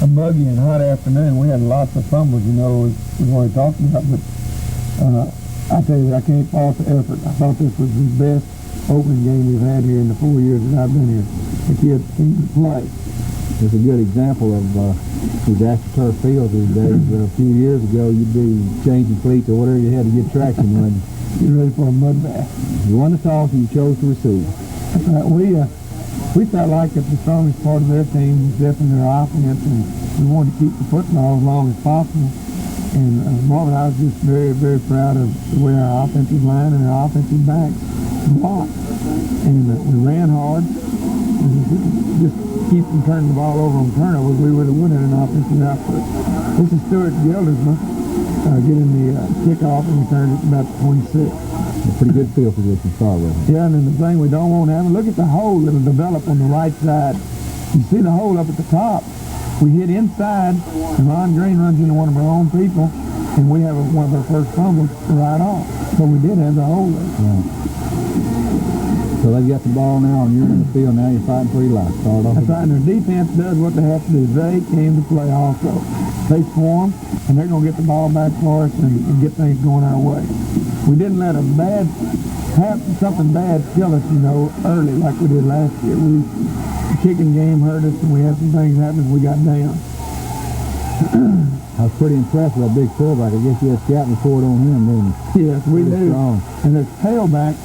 a muggy and hot afternoon. We had lots of fumbles, you know, as we've already talked about, but I tell you, I can't fault the effort. I thought this was the best opening game we've had here in the 4 years that I've been here. The kids seem to play. It's a good example of these AstroTurf fields these days. A few years ago, you'd be changing cleats or whatever you had to get traction running. Get ready for a mud bath. You won the toss and you chose to receive. That's right. We felt like that the strongest part of their team was definitely their offense, and we wanted to keep the football as long as possible. And Marvin, I was just very, very proud of the way our offensive line and our offensive backs blocked. And we ran hard. And if we could just keep from turning the ball over on turnovers, we would have won an offensive output. This is Stuart Gildersma getting the kickoff, and we turned it about 26. A pretty good field position to start with. Yeah, and then the thing we don't want to have, look at the hole that will develop on the right side. You see the hole up at the top. We hit inside, and Ron Green runs into one of our own people, and we have one of our first fumbles right off. So we did have the hole there. Yeah. So they've got the ball now, and you're in the field now. You're fighting for your life. Start off. That's right, and their defense does what they have to do. They came to play also. They swarm, and they're going to get the ball back for us and get things going our way. We didn't let something bad kill us, you know, early like we did last year. The kicking game hurt us, and we had some things happen, and we got down. I was pretty impressed with that big fullback. I guess you had scouting report on him, didn't you? Yes, we do. Strong. And their tailback,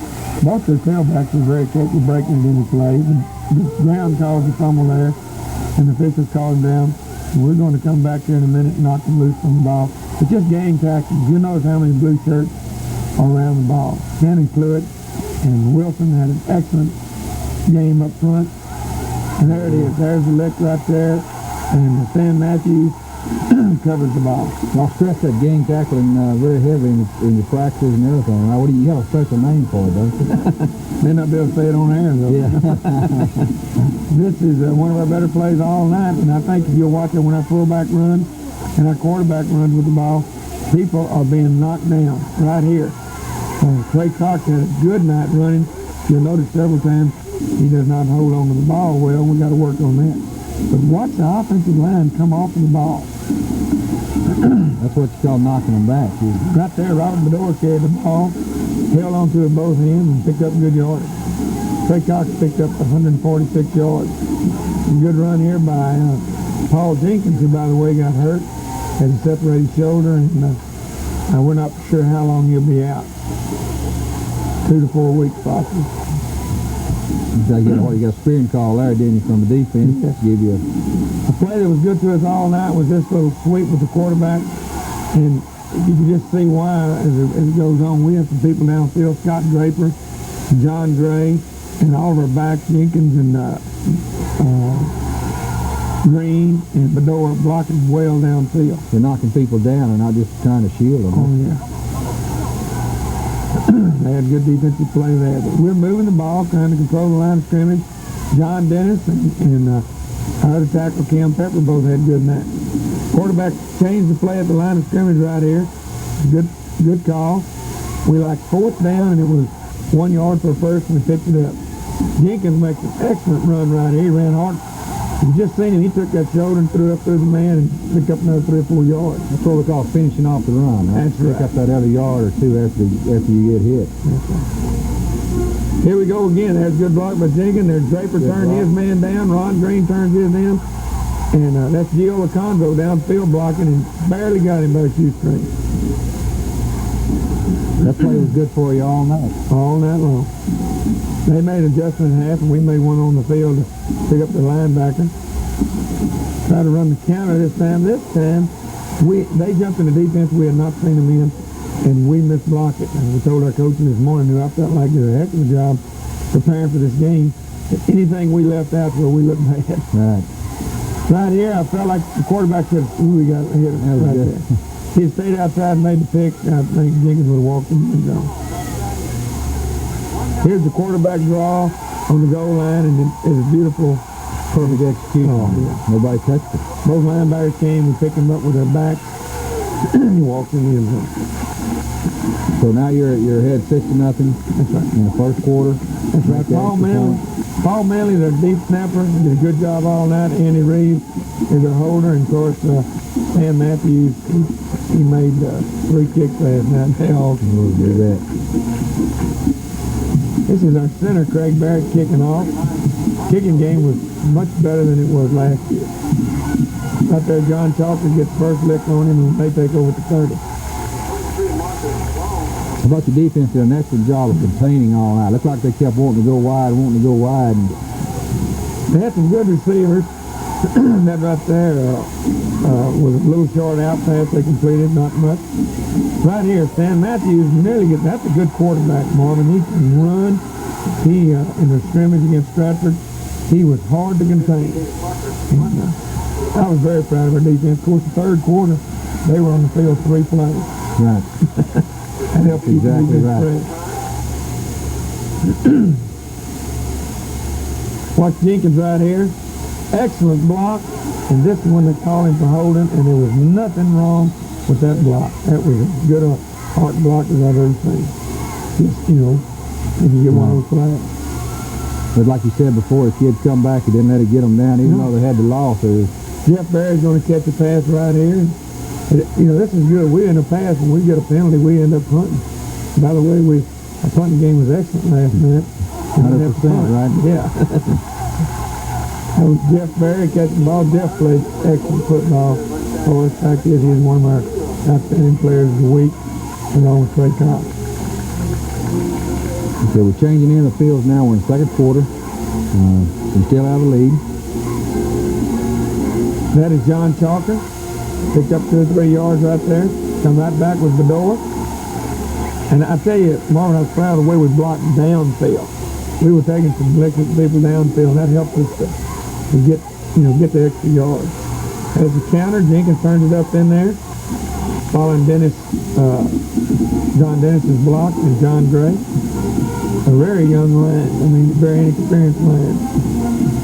both their tailbacks were very capable of breaking it into play. The ground caused the fumble there, and the officials called him down. And we're going to come back here in a minute and knock them loose from the ball. But just game tactics. You notice how many blue shirts are around the ball. Shannon Cluett and Wilson had an excellent game up front. And there it is. There's the lick right there. And Stan Matthews covers the ball. I'll stress that game tackling very heavy in your practices and everything. Now, you have a special name for it, don't you? May not be able to say it on air, though. Yeah. This is one of our better plays all night, and I think if you'll watch it when our fullback runs and our quarterback runs with the ball, people are being knocked down right here. Clay Cox had a good night running. You'll notice several times he does not hold on to the ball well. We got to work on that. But watch the offensive line come off of the ball. That's what you call knocking them back. Right there, Robert Bedore carried the ball, held onto it both ends, and picked up good yardage. Clay Cox picked up 146 yards. A good run here by Paul Jenkins, who, by the way, got hurt, had a separated shoulder, and we're not sure how long he'll be out. 2 to 4 weeks, possibly. You got a spearing call there, didn't you, from the defense? Yes. Give you a play that was good to us all night was this little sweep with the quarterback, and you can just see why as it goes on. We have some people downfield, Scott Draper, John Gray, and all of our backs, Jenkins and Green and Bedore, blocking well downfield. They're knocking people down and not just trying to shield them. Oh, yeah. They had good defensive play there. But we're moving the ball, trying to control the line of scrimmage. John Dennis and our other tackle, Cam Pepper, both had good nights. Quarterback changed the play at the line of scrimmage right here. Good call. We like 4th down, and it was 1 yard for first, and we picked it up. Jenkins makes an excellent run right here. He ran hard. You just seen him. He took that shoulder and threw it up through the man and picked up another 3 or 4 yards. That's what we call finishing off the run. Right? That's right. Pick up that other yard or two after you get hit. That's right. Here we go again. There's a good block by Jenkins. There's Draper turned his man down. Ron Green turns his in. And that's Gio Lacongo downfield blocking and barely got him by the shoestring. That play was good for you all night. All night long. They made an adjustment in half, and we made one on the field to pick up the linebacker. Try to run the counter this time. This time, they jumped in the defense we had not seen them in, and we misblocked it. And we told our coach this morning, who I felt like did a heck of a job preparing for this game, that anything we left out where we looked bad. Right. Right here, I felt like the quarterback said, "Ooh, we got hit it right there." He had stayed outside and made the pick. I think Jenkins would have walked in the zone. Here's the quarterback draw on the goal line, and it's a beautiful, perfect execution. Oh, yeah. Nobody touched it. Both linebackers came. We picked him up with their backs. He walked in the end zone. So now you're ahead 6-0. That's right. In the first quarter. That's right. Paul Milne Paul Manley, their deep snapper, did a good job all night. Andy Reeves is their holder, and of course, Stan Matthews, he made 3 kicks last night. They all We'll do that. This is our center, Craig Barrett, kicking off. Kicking game was much better than it was last year. Out there, John Chalker gets first lick on him, and they take over to 30. How about your defense did an excellent job of containing all night. Looked like they kept wanting to go wide. And They had some good receivers. That right there was a little short out pass they completed, not much. Right here, Stan Matthews nearly gets, that's a good quarterback, Marvin. He can run. He, in the scrimmage against Stratford, he was hard to contain. And, I was very proud of our defense. Of course, the third quarter, they were on the field 3 plays. Right. That helped keep exactly right. fresh. Watch Jenkins right here. Excellent block. And this one they called him for holding, and there was nothing wrong with that block. That was as good a heart block as I've ever seen. Just, if you get one of those flags. But like you said before, the kids come back, he didn't let it get them down, even though they had the loss. Jeff Barry's going to catch a pass right here. This is good. We end up passing. When we get a penalty, we end up punting. By the way, our punting game was excellent last night. 100%, right? Yeah. That was Jeff Barry catching the ball. Jeff played excellent football. The fact is, he's one of our outstanding players of the week, along with Trey Cox. Okay, we're changing in the fields now. We're in the second quarter. We still have a lead. That is John Chalker. Picked up 2 or 3 yards right there. Come right back with Bedoya. And I tell you, Marvin, I was proud of the way we blocked downfield. We were taking some electric people downfield, and that helped us to get the extra yards. As a counter, Jenkins turns it up in there, following John Dennis's block and John Gray. A very young line, very inexperienced line.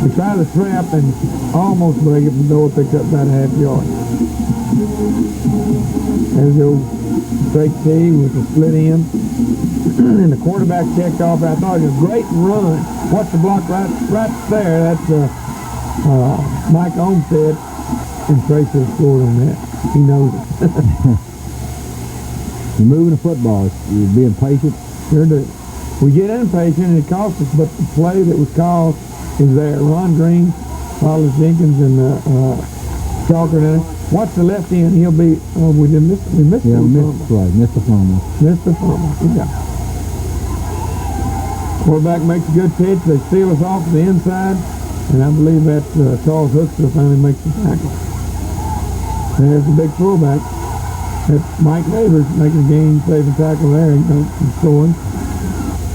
We tried to trap and almost break it, but Bedoya picked up about a half yard. There's the old straight T with the split end. And the quarterback checked off. I thought it was a great run. Watch the block right there. That's Mike Olmstead, and Tracy scored on that. He knows it. You're moving the football. You're being patient. Sure do. We get impatient and it costs us, but the play that was called is there. Ron Green follows Jenkins and Chalker in it. Watch the left end. He'll be. We missed the play. Missed the fumble. Missed the fumble. Yeah. Quarterback makes a good pitch. They steal us off to the inside, and I believe that Charles Hookster finally makes the tackle. There's the big fullback. That's Mike Neighbors making a game-saving tackle there. He's scoring.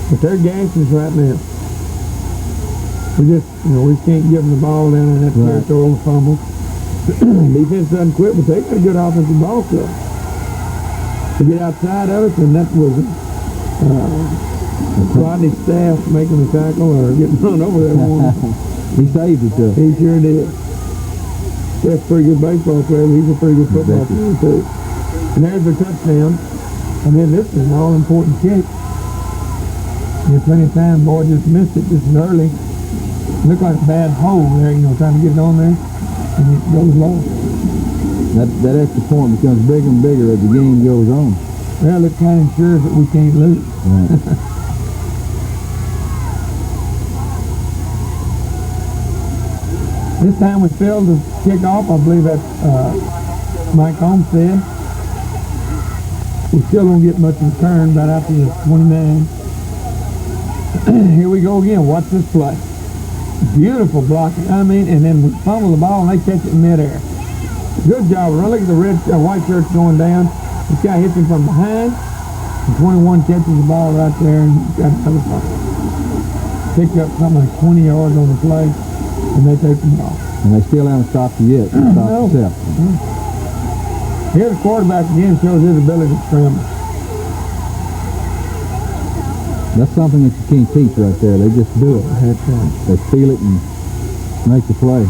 But they're gassing us right now. We just can't give them the ball down in that territorial fumble. Defense doesn't quit, but they got a good offensive ball club. To get outside of it, and that was Rodney's staff making the tackle or getting run over there. He saved it, though. He sure did. That's a pretty good baseball player. He's a pretty good football player, too. And there's their touchdown. And then this is an all-important kick. There's plenty of time. Boy just missed it. This is early. Looked like a bad hole there, trying to get it on there. And it goes low. That extra point becomes bigger and bigger as the game goes on. Well, it kind of ensures that we can't lose. Right. This time we failed to kick off. I believe that's Mike Olmstead. We still don't get much return right after the 29. Here we go again. Watch this play. Beautiful blocking. And then we fumble the ball and they catch it in midair. Good job. Look at the white shirts going down. This guy hits him from behind. And 21 catches the ball right there and got another fumble. Picked up something like 20 yards on the play, and they take the ball. And they still haven't stopped you yet. No. Here the quarterback again shows his ability to scramble. That's something that you can't teach right there. They just do it. That's right. They feel it and make the play.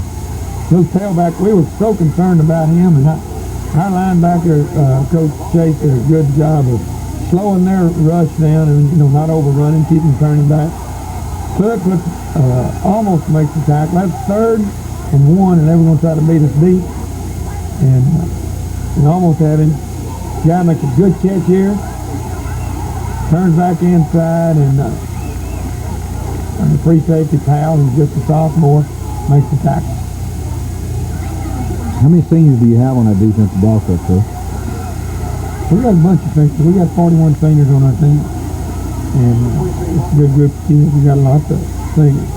Little tailback, we were so concerned about him, and our linebacker, Coach Chase, did a good job of slowing their rush down and not overrunning, keeping turning back. Cook almost makes the tackle. That's 3rd and 1, and they were going to try to beat us deep. And we almost had him. Guy makes a good catch here. Turns back inside, and the free safety Powell, who's just a sophomore, makes the tackle. How many seniors do you have on that defensive ball club, sir? We got a bunch of seniors. We got 41 seniors on our team. And it's a good group of kids. We got lots of seniors.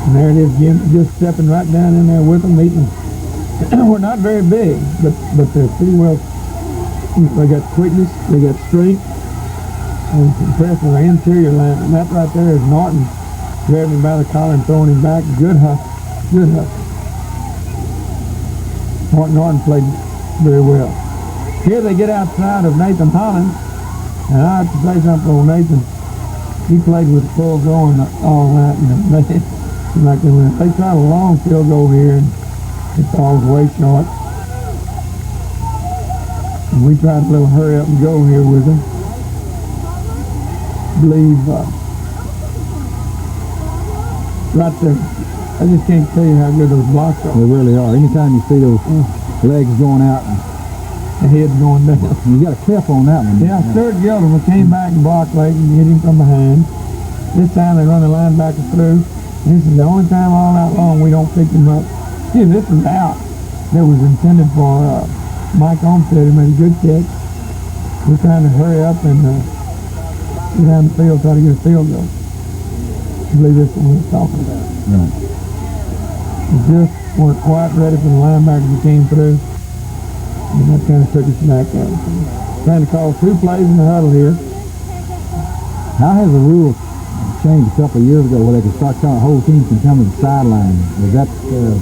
And there it is again, just stepping right down in there with them, meeting them. We're not very big, but they're pretty well. They got quickness, they got strength, and it's impressive. Our interior line, and that right there is Norton grabbing him by the collar and throwing him back. Good hustle, good hustle. Norton played very well. Here they get outside of Nathan Hollins, and I have to say something on Nathan. He played with full going all night, they tried a long field goal here, and it falls way short. And we tried a little hurry up and go here with him. I believe right there. I just can't tell you how good those blocks are. They really are. Anytime you see those legs going out and the head going down. You got a clip on that one. Yeah, Stuart Gilderman came back and blocked late and hit him from behind. This time they run the linebacker through. This is the only time all night long we don't pick him up. See, this is out. That was intended for Mike Olmstead, who made a good catch. We're trying to hurry up and get down the field, try to get a field goal. I believe this is what we're talking about. Right. We just weren't quite ready for the linebackers that came through. And that kind of took us back out. Trying to call 2 plays in the huddle here. How has the rule changed a couple of years ago where they could start telling whole teams can come to the sideline? Was that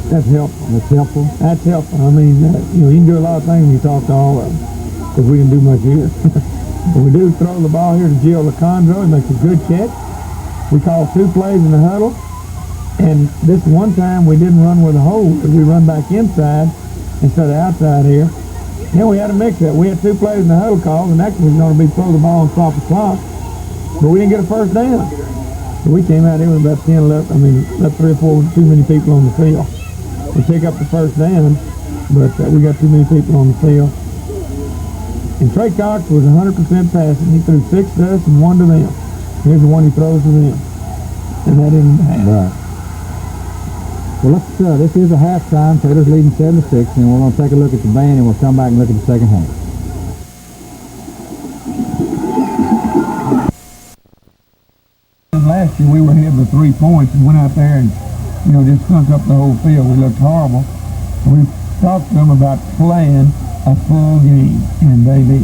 that's helpful? That's helpful. That's helpful. I mean, you can do a lot of things when you talk to all of them, because we can do much here. But we do throw the ball here to Gio Lacondro. He makes a good catch. We call 2 plays in the huddle, and this one time we didn't run with a hold, because we run back inside instead of outside here. Then we had a mix-up. We had 2 plays in the huddle call. The next one was going to be throw the ball and stop the clock, but we didn't get a first down. So we came out here with about 10 left. I mean, left 3 or 4 too many people on the field. We pick up the first down, but we got too many people on the field. And Trey Cox was 100% passing. He threw 6 to us and 1 to them. Here's the one he throws to them. And that didn't happen. Right. Well, this is a halftime. Taylor's leading 7-6, and we're going to take a look at the band, and we'll come back and look at the second half. Last year we were ahead with 3 points and went out there and, just sunk up the whole field. We looked horrible. We talked to them about playing a full game, and they did.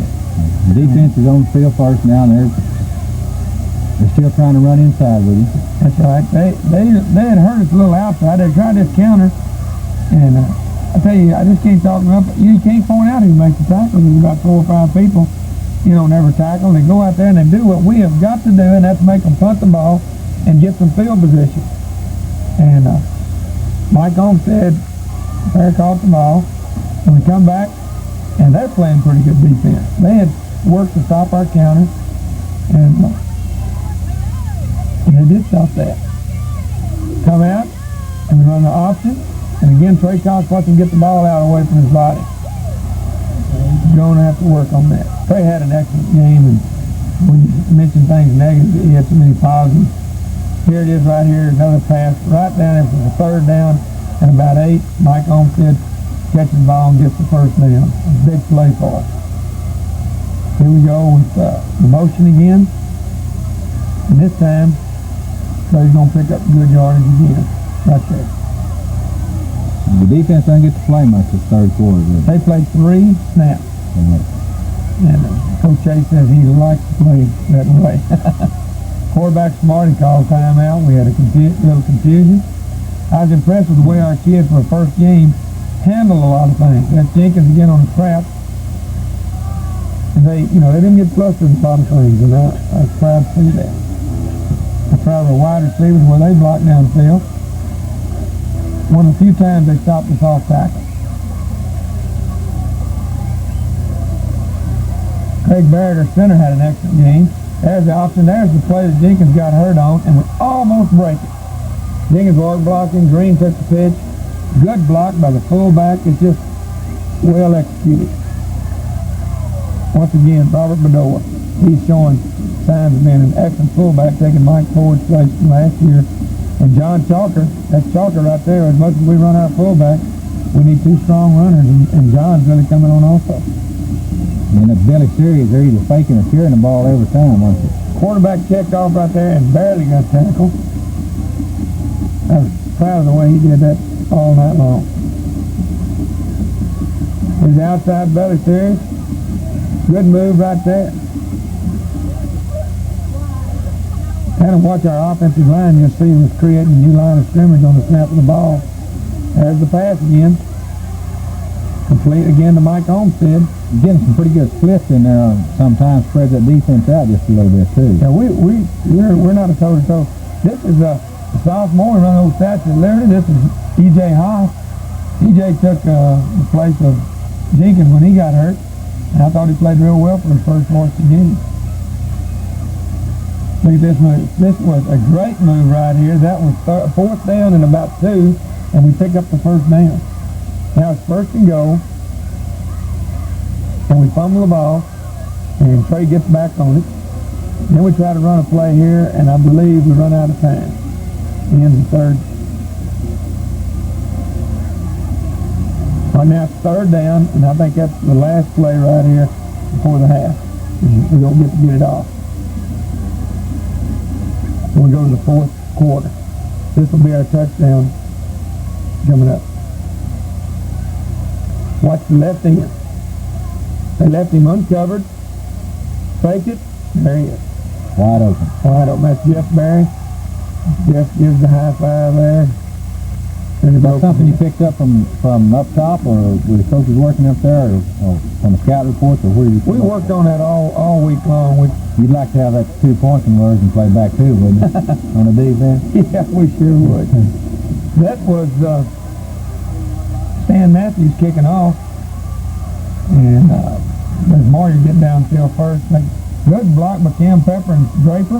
The defense is on the field first now, and they're still trying to run inside with you. That's right. They had hurt us a little outside. They tried this counter, and I tell you, I just can't talk them up. You can't point out who makes the tackle. There's about 4 or 5 people, never tackle. They go out there and they do what we have got to do, and that's make them punt the ball and get some field position. And Mike Olmstead, fair caught the ball, and we come back, and they're playing pretty good defense. They had worked to stop our counter, and they did stop that. Come out, and we run the option, and again, Trey Cox lets him get the ball out away from his body. He's going to have to work on that. Trey had an excellent game, and when you mention things negative, he had so many positives. Here it is right here, another pass right down there for the 3rd down and about 8. Mike Olmstead catches the ball and gets the first down. A big play for us. Here we go with the motion again. And this time, Trey's going to pick up good yardage again, right there. The defense doesn't get to play much this 3rd quarter. They played 3 snaps. And Coach Chase says he likes to play that way. Quarterback smart, he called timeout. We had a little confusion. I was impressed with the way our kids for the first game handled a lot of things. That's Jenkins again on the trap. And they didn't get flustered with a lot of things, and I was proud to see that. I'm proud of the wide receivers where they blocked down the field. One of the few times they stopped us off tackle. Craig Barrett, our center, had an excellent game. There's the option. There's the play that Jenkins got hurt on, and we almost break it. Jenkins was blocking. Green took the pitch. Good block by the fullback. It's just well executed. Once again, Robert Bedoya. He's showing signs of being an excellent fullback, taking Mike Ford's place from last year. And John Chalker, that's Chalker right there. As much as we run our fullback, we need two strong runners, and John's really coming on also. And the Billy series, they're either faking or carrying the ball every time, aren't they? Quarterback checked off right there and barely got tackled. I was proud of the way he did that all night long. Here's the outside belly series. Good move right there. Kind of watch our offensive line. You'll see was creating a new line of scrimmage on the snap of the ball. There's the pass again. Complete again to Mike Olmstead. Getting some pretty good splits in there. Sometimes spreads that defense out just a little bit too. Yeah, we're not a toe-to-toe. This is a sophomore. We run old stats at Liberty. This is E.J. Haas. E.J. took the place of Jenkins when he got hurt. And I thought he played real well for his first varsity game. Look at this move. This was a great move right here. That was fourth down and about 2, and we pick up the first down. Now it's first and goal, and we fumble the ball, and Trey gets back on it. Then we try to run a play here, and I believe we run out of time. Ends the third. Right now it's third down, and I think that's the last play right here before the half. And we don't get to get it off. So we go to the fourth quarter. This will be our touchdown coming up. Watch the left end. They left him uncovered. Fake it. There he is. Wide open. Wide open. That's Jeff Barry. Jeff gives the high five there. Is that something you picked up from up top, or were the coaches working up there, or from the scout reports, or where did you? We worked on that all week long. You'd like to have that 2-point conversion play back too, wouldn't you? On the defense? Yeah, we sure would. That was Stan Matthews kicking off, and there's Mario getting downfield first. Good block by Cam Pepper and Draper,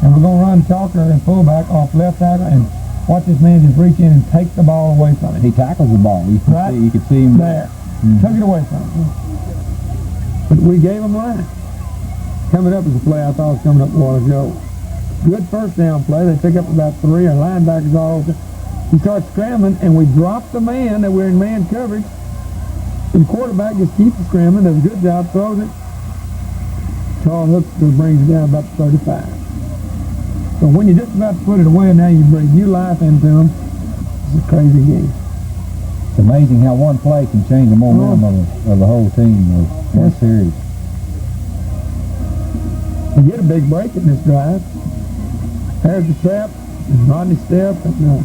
and we're going to run Chalker and fullback off left tackle, and watch this man just reach in and take the ball away from him. He tackles the ball. You can see him there. Took it away from him. But we gave him line. Coming up is a play I thought was coming up a while ago. Good first down play. They pick up about 3. Our linebackers all over. He starts scrambling, and we drop the man that we're in man coverage. And the quarterback just keeps scrambling, does a good job, throws it. Charles Hookster brings it down about 35. So when you're just about to put it away, and now you bring new life into them, it's a crazy game. It's amazing how one play can change the momentum of the whole team or one series. You get a big break in this drive. There's the trap, and Rodney Stepp, and,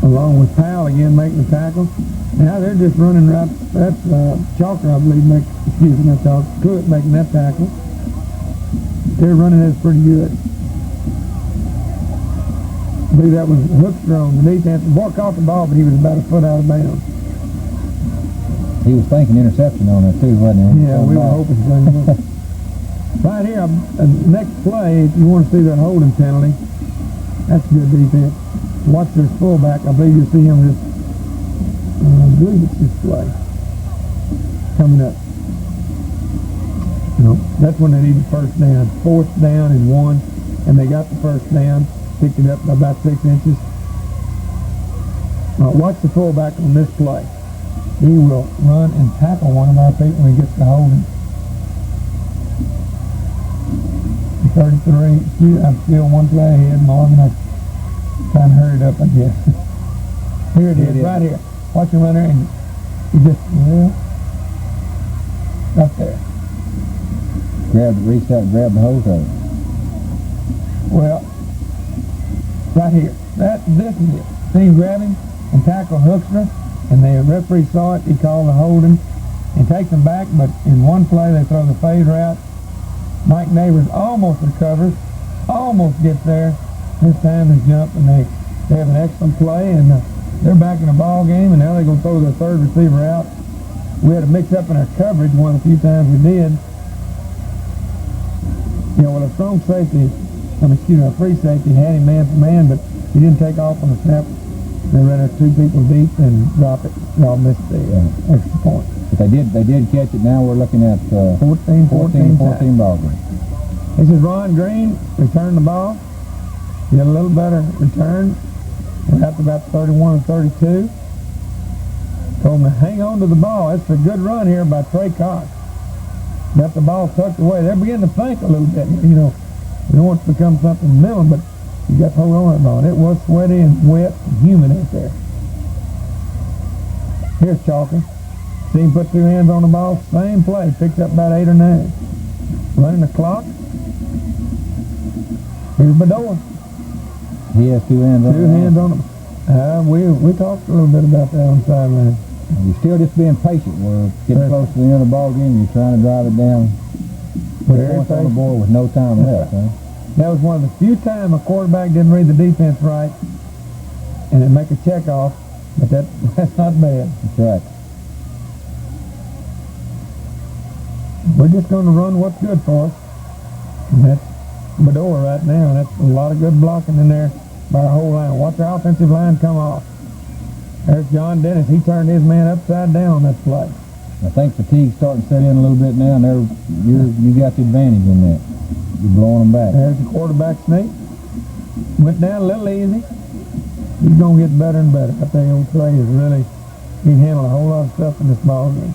along with Powell again making the tackle. Now they're just running right. That's Chalker, I believe, not Chalker, Pruitt making that tackle. They're running this pretty good. I believe that was Hookster on the defense. The boy caught the ball, but he was about a foot out of bounds. He was thinking interception on that too, wasn't he? Yeah, we were hoping so. Right here, next play, if you want to see that holding penalty, that's good defense. Watch their fullback. I believe you'll see him just, I believe it's this play coming up. No, that's when they need the first down. 4th down and 1, and they got the first down, picked it up by about 6 inches. Watch the fullback on this play. He will run and tackle one of our people when he gets to holding. 33. I'm still one play ahead, Marvin. I'm trying to hurry it up, I guess. Here it is, right here. Watch him run there, and he just, right there. Reached out and grabbed the hose of it. Well, right here. This is it. See him grab him and tackle Hookster, and the referee saw it. He called the holding and takes him back, but in one play they throw the fade route. Mike Neighbors almost recovers, almost gets there. This time they jump, and they have an excellent play, and they're back in the ball game, and now they're going to throw their third receiver out. We had a mix-up in our coverage one of the few times we did. Yeah, well, a strong safety, a free safety had him man for man, but he didn't take off on the snap. They ran out 2 people deep and dropped it. Y'all missed the extra point. But they did catch it. Now we're looking at 14 ball game. This is Ron Green, return the ball. He had a little better return. We're up to about 31 and 32. Told him to hang on to the ball. It's a good run here by Trey Cox. Got the ball tucked away. They're beginning to think a little bit. You know, they don't want it to become something little, but you got to hold on to the ball. It was sweaty and wet and humid out there. Here's Chalker. See him put 2 hands on the ball. Same play. Picks up about 8 or 9. Running the clock. Here's Bedoya. He has 2 hands on him. 2 hands on him. We talked a little bit about that on the sideline. You're still just being patient. We're getting close to the end of the ball game. You're trying to drive it down. Put points on the board with no time left. Huh? That was one of the few times a quarterback didn't read the defense right and then make a check off, but that's not bad. That's right. We're just going to run what's good for us. And that's Bedoya right now. That's a lot of good blocking in there by our whole line. Watch our offensive line come off. There's John Dennis. He turned his man upside down on that play. I think fatigue's starting to set in a little bit now, and you got the advantage in that. You're blowing them back. There's the quarterback sneak. Went down a little easy. He's going to get better and better. I think old Trey is really, he can handle a whole lot of stuff in this ball game.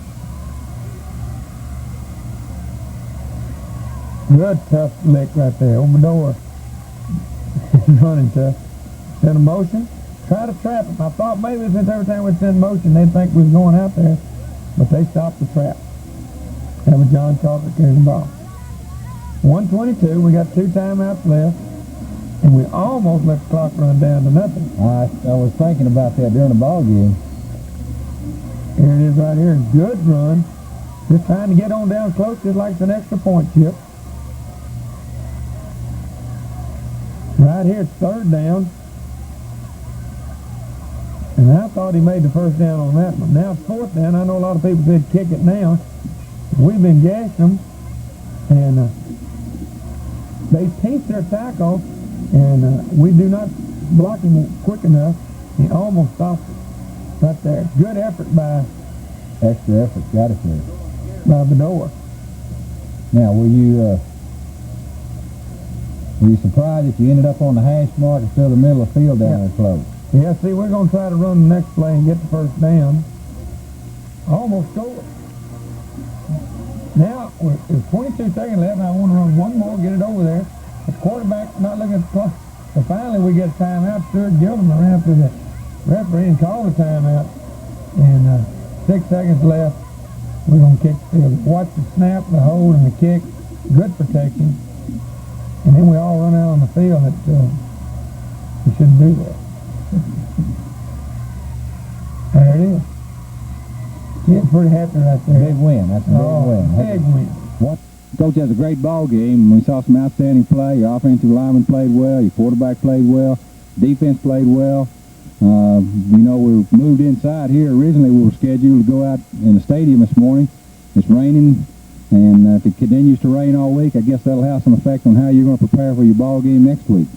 Good tough lick right there. Open the door. Running tough. Send a motion. Try to trap him. I thought maybe since every time we send motion, they'd think we was going out there. But they stopped the trap. That was John Chalker carrying the ball. 1:22. We got 2 timeouts left. And we almost let the clock run down to nothing. I was thinking about that during the ball game. Here it is right here. Good run. Just trying to get on down close, just like it's an extra point chip. Right here, it's 3rd down. And I thought he made the 1st down on that one. Now it's 4th down. I know a lot of people said kick it now. We've been gashing them. And they pinched their tackle. And we do not block him quick enough. He almost stopped it right there. Good effort by... Extra effort. Got it there. By Bedoya. Now, were you surprised if you ended up on the hash mark instead of the middle of the field down there close? Yeah, see, we're going to try to run the next play and get the 1st down. Almost scored. Now, there's 22 seconds left, and I want to run one more, get it over there. The quarterback's not looking at the clock. So finally, we get a timeout. Stuart Gilman ran up to the referee and called a timeout. And 6 seconds left. We're going to kick the field. Watch the snap, the hold, and the kick. Good protection. And then we all run out on the field. We shouldn't do that. There it is. Getting pretty happy right there. Big win. That's a big win. Big win. What? Coach has a great ball game. We saw some outstanding play. Your offensive lineman played well. Your quarterback played well. Defense played well. We moved inside here. Originally, we were scheduled to go out in the stadium this morning. It's raining, and if it continues to rain all week, I guess that'll have some effect on how you're going to prepare for your ball game next week.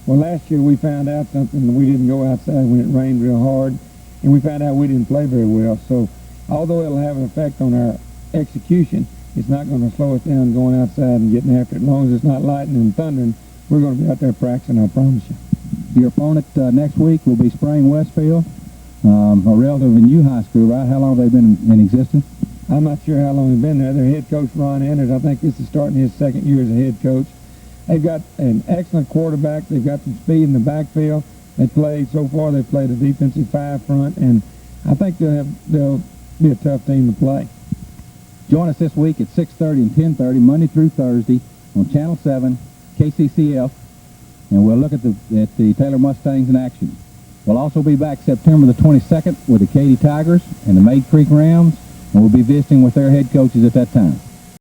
Well, last year we found out something. We didn't go outside when it rained real hard, and we found out we didn't play very well. So, although it'll have an effect on our execution, it's not going to slow us down going outside and getting after it. As long as it's not lightning and thundering, we're going to be out there practicing, I promise you. Your opponent next week will be Spring Westfield, a relatively new high school, right? How long have they been in existence? I'm not sure how long they've been there. Their head coach, Ron Anders, I think this is starting his 2nd year as a head coach. They've got an excellent quarterback. They've got some speed in the backfield. They've played a defensive 5 front, and I think they'll be a tough team to play. Join us this week at 6:30 and 10:30, Monday through Thursday, on Channel 7, KCCF, and we'll look at the Taylor Mustangs in action. We'll also be back September the 22nd with the Katy Tigers and the Maid Creek Rams, and we'll be visiting with their head coaches at that time.